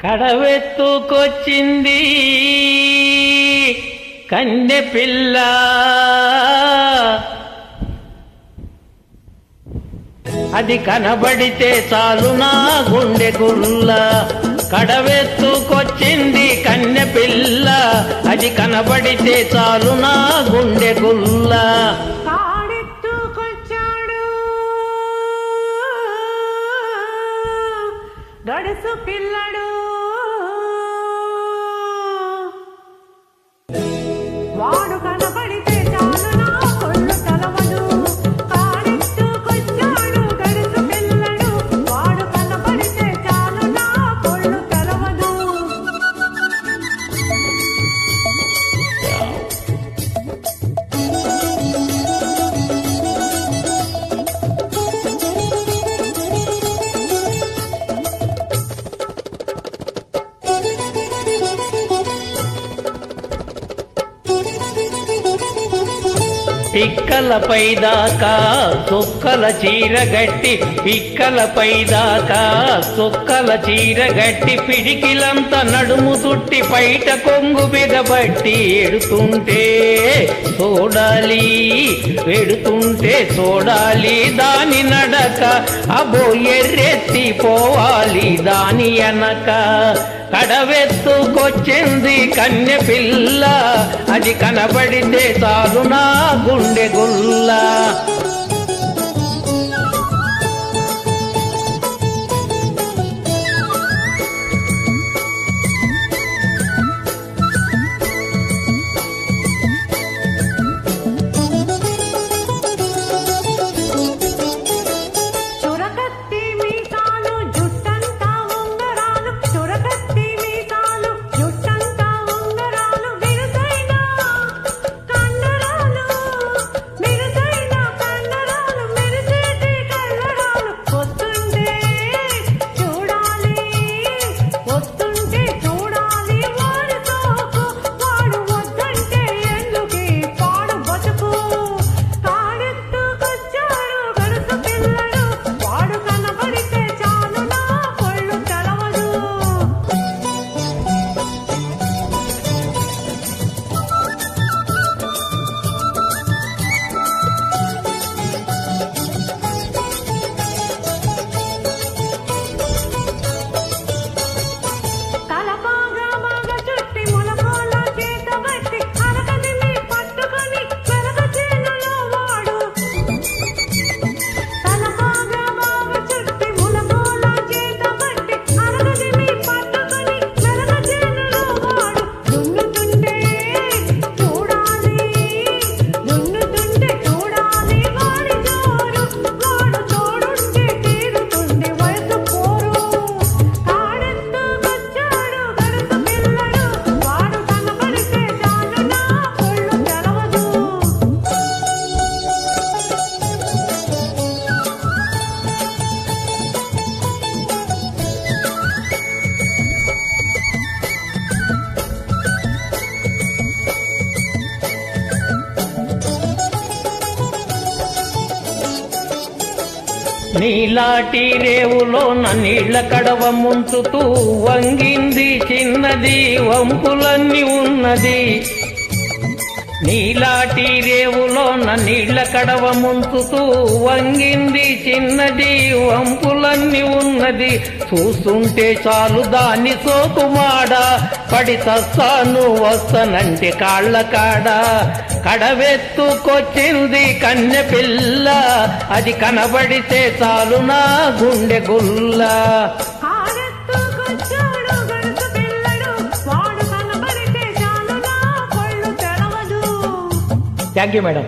కడవెత్తుకొచ్చింది కన్నె పిల్ల, అది కనబడితే చాలు నా గుండె గుల్ల. కడవెత్తుకొచ్చింది కన్నె పిల్ల, అది కనబడితే చాలు నా గుండె గుల్ల. గడుసు పిల్లడు వాడు కనబడితే చాలు నా కొళ్ళు తలవదు. కాడెత్తుకొచ్చాడు గడుసు పిల్లడు, వాడు కనబడితే చాలు నా కొళ్ళు తలవదు. పిక్కలపై దాకా సొక్కల చీరగట్టి, పిక్కలపై దాకా సొక్కల చీరగట్టి, పిడికిలంత నడుము చుట్టి పైట కొంగు బిగబట్టి ఎడుతుంటే చూడాలి, వెడుతుంటే చూడాలి దాని నడక. అబో ఎర్రెత్తి పోవాలి దాని వెనక. కడవెత్తుకొచ్చింది కన్నె పిల్ల, అది కనబడితే చాలు నా గుండె గుల్ల. నీలాటి రేవులో నీళ్ల కడవ ముంచుతూ వంగింది చిన్నది, వంపులన్నీ ఉన్నది. నీలాటి రేవులో నీళ్ల కడవ ముంచుతూ వంగింది చిన్నది, వంపులన్నీ ఉన్నది. చూస్తుంటే చాలు దాన్ని సోకుమాడ, పడి తస్తాను వస్తానంటే కాళ్ళ కాడ. కడవెత్తుకొచ్చింది కన్నె పిల్ల, అది కనబడితే చాలు నా గుండె గుల్ల. Thank you madam.